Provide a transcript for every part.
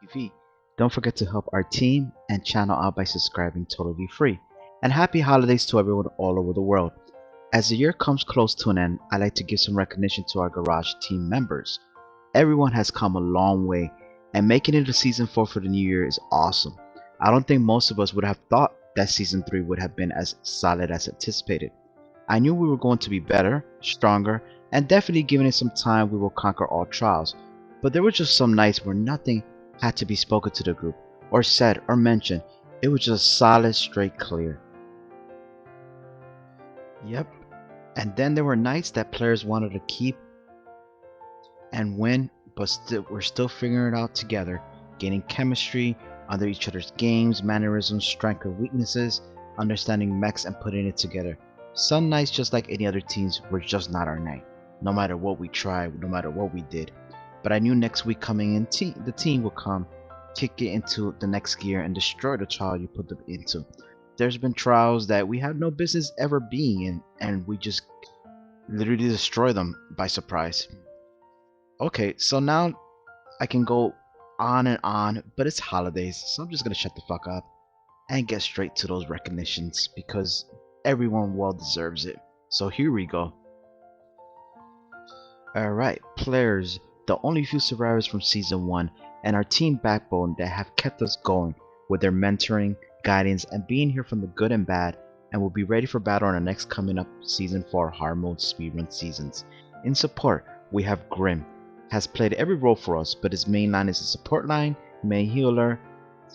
TV. Don't forget to help our team and channel out by subscribing totally free. And happy holidays to everyone all over the world. As the year comes close to an end, I'd like to give some recognition to our Garage team members. Everyone has come a long way, and making it to season 4 for the new year is awesome. I don't think most of us would have thought that season 3 would have been as solid as anticipated. I knew we were going to be better, stronger, and definitely given it some time we will conquer all trials. But there were just some nights where nothing had to be spoken to the group, or said, or mentioned. It was just solid, straight clear. Yep. And then there were nights that players wanted to keep and win, but we're still figuring it out together, gaining chemistry under each other's games, mannerisms, strengths, or weaknesses, understanding mechs, and putting it together. Some nights, just like any other teams, were just not our night. No matter what we tried, no matter what we did. But I knew next week coming in, the team will come, kick it into the next gear, and destroy the trial you put them into. There's been trials that we had no business ever being in, and we just literally destroy them by surprise. Okay, so now I can go on and on, but it's holidays, so I'm just gonna shut the fuck up and get straight to those recognitions because everyone well deserves it. So here we go. Alright, players, the only few survivors from season 1 and our team backbone that have kept us going with their mentoring, guidance, and being here from the good and bad, and will be ready for battle on the next coming up season 4 hard mode speedrun seasons. In support, we have Grim. Has played every role for us, but his main line is a support line, main healer,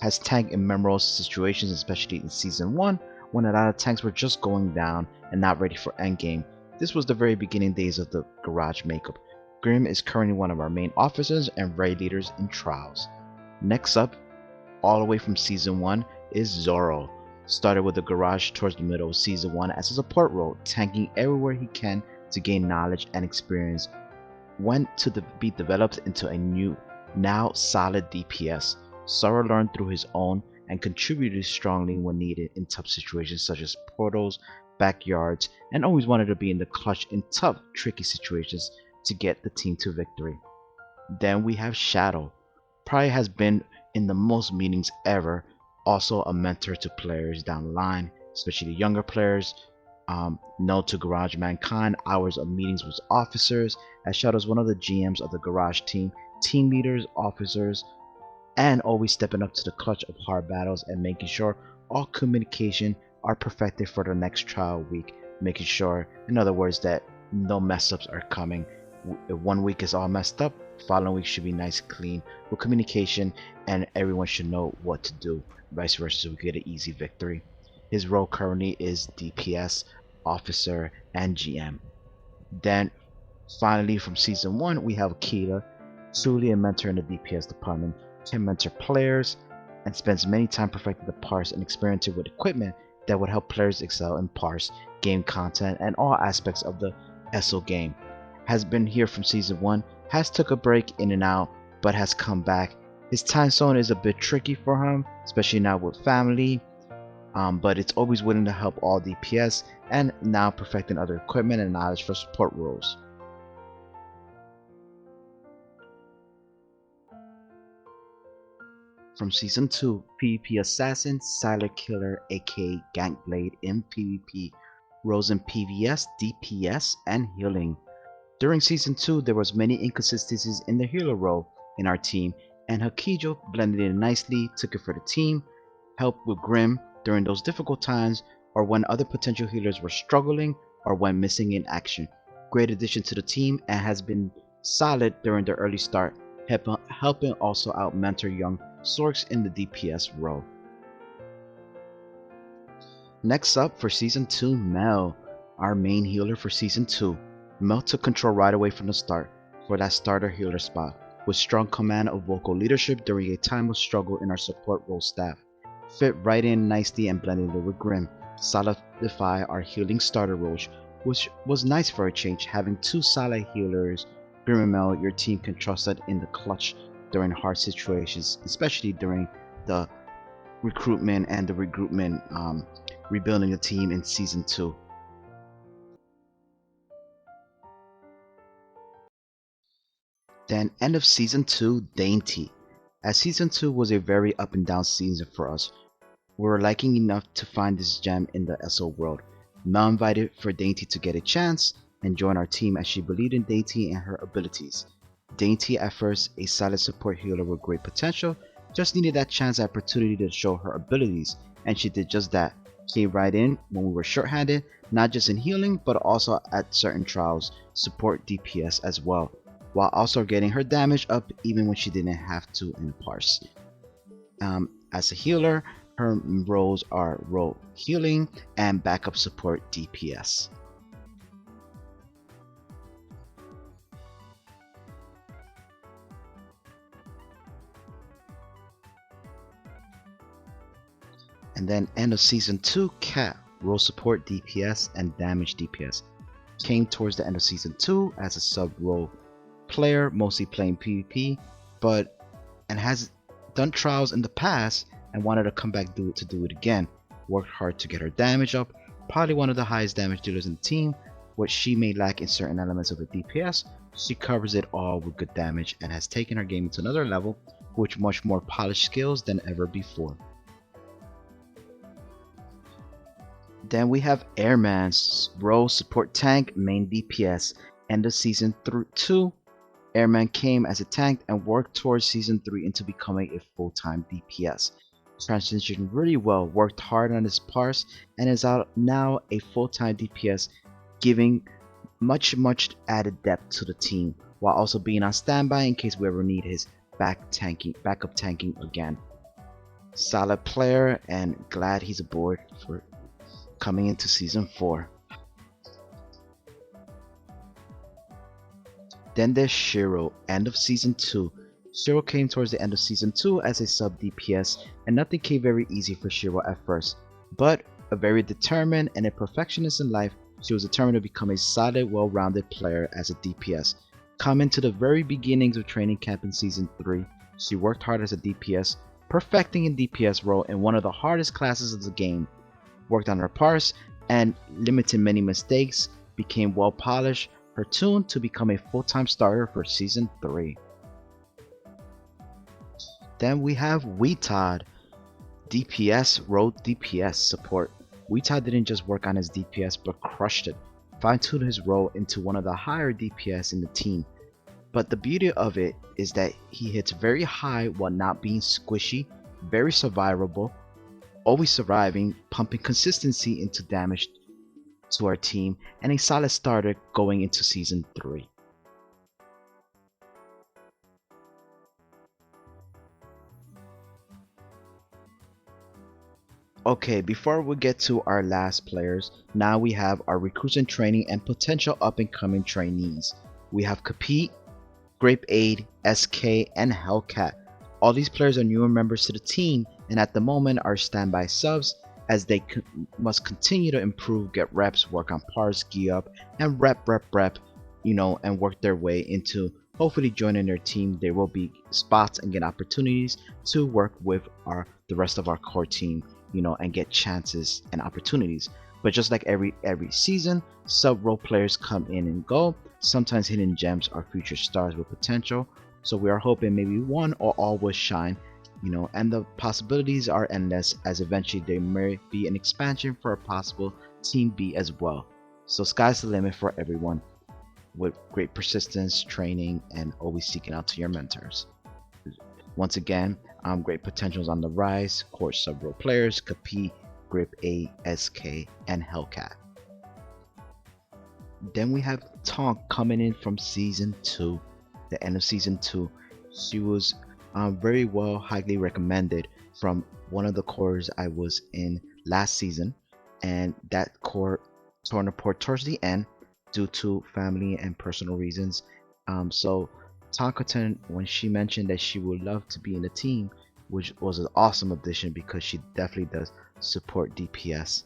has tanked in memorable situations, especially in season 1 when a lot of tanks were just going down and not ready for endgame. This was the very beginning days of the Garage makeup. Grim is currently one of our main officers and raid leaders in trials. Next up, all the way from season 1, is Zoro. Started with the Garage towards the middle of season 1 as a support role, tanking everywhere he can to gain knowledge and experience. Went to be developed into a new, now solid DPS. Zoro learned through his own and contributed strongly when needed in tough situations such as portals, backyards, and always wanted to be in the clutch in tough, tricky situations to get the team to victory. Then we have Shadow. Probably has been in the most meetings ever, also a mentor to players down the line, especially younger players. No to Garage Mankind, hours of meetings with officers, as Shadow's one of the GMs of the Garage team leaders, officers, and always stepping up to the clutch of hard battles and making sure all communication are perfected for the next trial week, making sure, in other words, that no mess ups are coming. If one week is all messed up, following week should be nice, clean, with communication, and everyone should know what to do. Vice versa, so we get an easy victory. His role currently is DPS, officer, and GM. Then, finally, from season 1, we have Keela, truly a mentor in the DPS department, can mentor players, and spends many time perfecting the parse and experimenting with equipment that would help players excel in parse, game content, and all aspects of the ESO game. Has been here from season 1, has took a break in and out, but has come back. His time zone is a bit tricky for him, especially now with family, but it's always willing to help all DPS and now perfecting other equipment and knowledge for support roles. From season 2, PvP Assassin, Silent Killer aka Gankblade in PvP, roles in PvS, DPS, and healing. During season 2, there was many inconsistencies in the healer role in our team, and Hakijo blended in nicely, took it for the team, helped with Grim during those difficult times, or when other potential healers were struggling, or when missing in action. Great addition to the team and has been solid during the early start, helping also out mentor young Sorks in the DPS role. Next up for season 2, Mel, our main healer for season 2. Mel took control right away from the start for that starter healer spot, with strong command of vocal leadership during a time of struggle in our support role staff. Fit right in nicely and blended in with Grim, solidify our healing starter roles, which was nice for a change, having two solid healers. Grim and Mel, your team can trust that in the clutch during hard situations, especially during the recruitment and the regroupment, rebuilding the team in season 2. Then end of season 2, Dainty. as Season 2 was a very up and down season for us. We were liking enough to find this gem in the SO world. Mel invited for Dainty to get a chance and join our team as she believed in Dainty and her abilities. Dainty, at first a solid support healer with great potential, just needed that chance and opportunity to show her abilities, and she did just that. Came right in when we were short-handed, not just in healing but also at certain trials, support DPS as well, while also getting her damage up even when she didn't have to in parse. As a healer, her roles are role healing and backup support DPS. And then end of season 2, Cat, role support DPS and damage DPS. Came towards the end of season 2 as a sub role player, mostly playing PvP, but and has done trials in the past and wanted to come back to do it again. Worked hard to get her damage up, probably one of the highest damage dealers in the team. What she may lack in certain elements of her DPS, she covers it all with good damage and has taken her game to another level with much more polished skills than ever before. Then we have Airman's role support tank, main DPS. End of season 2, Airman came as a tank and worked towards season 3 into becoming a full-time DPS. Transitioned really well, worked hard on his parse, and is out now a full-time DPS, giving much added depth to the team, while also being on standby in case we ever need his backup tanking again. Solid player, and glad he's aboard for coming into season 4. Then there's Shiro, end of season 2. Shiro came towards the end of season 2 as a sub DPS, and nothing came very easy for Shiro at first. But a very determined and a perfectionist in life, she was determined to become a solid, well-rounded player as a DPS. Coming to the very beginnings of training camp in season 3, she worked hard as a DPS, perfecting a DPS role in one of the hardest classes of the game. Worked on her parse and limiting many mistakes, became well polished, her tune to become a full-time starter for season 3. Then we have Weetod, DPS, road DPS support. Weetod didn't just work on his DPS but crushed it, fine-tuned his role into one of the higher DPS in the team. But the beauty of it is that he hits very high while not being squishy, very survivable, always surviving, pumping consistency into damage to our team, and a solid starter going into season 3. Okay, before we get to our last players, now we have our recruits in training and potential up and coming trainees. We have Kapit, Grape Aid, SK, and Hellcat. All these players are newer members to the team and at the moment are standby subs, as they must continue to improve, get reps, work on parse, gear up, and rep, and work their way into hopefully joining their team. There will be spots and get opportunities to work with the rest of our core team, and get chances and opportunities. But just like every season, sub role players come in and go. Sometimes hidden gems are future stars with potential. So we are hoping maybe one or all will shine, and the possibilities are endless, as eventually there may be an expansion for a possible Team B as well. So sky's the limit for everyone, with great persistence, training, and always seeking out to your mentors. Once again, great potentials on the rise, core sub-role players, Kapit, Grip A, SK, and Hellcat. Then we have Tonk coming in from season 2, the end of season 2. She was very well, highly recommended from one of the cores I was in last season, and that core torn apart towards the end due to family and personal reasons. So Tonkaton, when she mentioned that she would love to be in the team, which was an awesome addition because she definitely does support DPS,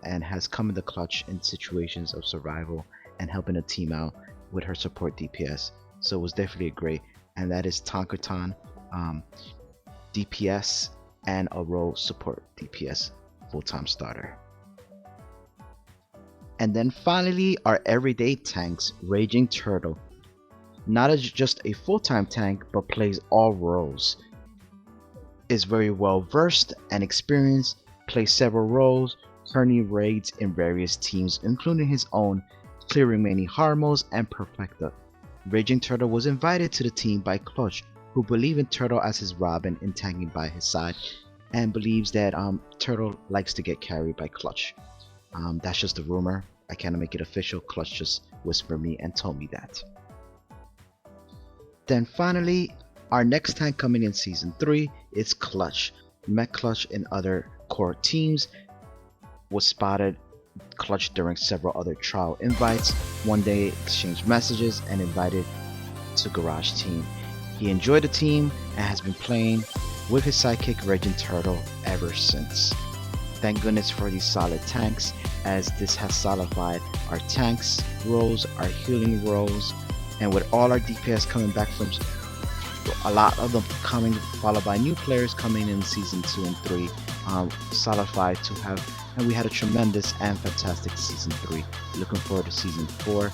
and has come in the clutch in situations of survival and helping a team out with her support DPS. So it was definitely a great, and that is Tonkaton, DPS and a role support DPS full-time starter. And then finally, our everyday tanks, Raging Turtle. Not as just a full-time tank, but plays all roles. is very well versed and experienced, plays several roles, currently raids in various teams including his own, clearing many Harmos and Perfecta. Raging Turtle was invited to the team by Clutch, who believe in Turtle as his Robin and tanking by his side, and believes that Turtle likes to get carried by Clutch. That's just a rumor. I cannot make it official. Clutch just whispered me and told me that. Then finally, our next tank coming in Season 3 is Clutch. Met Clutch in other core teams, was spotted Clutch during several other trial invites. One day exchanged messages and invited to Garage Team. He enjoyed the team and has been playing with his sidekick Raging Turtle ever since. Thank goodness for these solid tanks, as this has solidified our tanks roles, our healing roles, and with all our DPS coming back from a lot of them coming, followed by new players coming in Season 2 and 3, solidified to have, and we had a tremendous and fantastic Season 3. Looking forward to Season 4.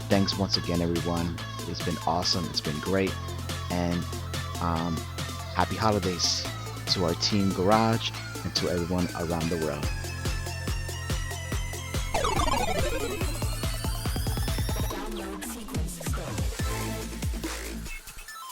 Thanks once again everyone, it's been awesome, it's been great, and happy holidays to our team Garage and to everyone around the world.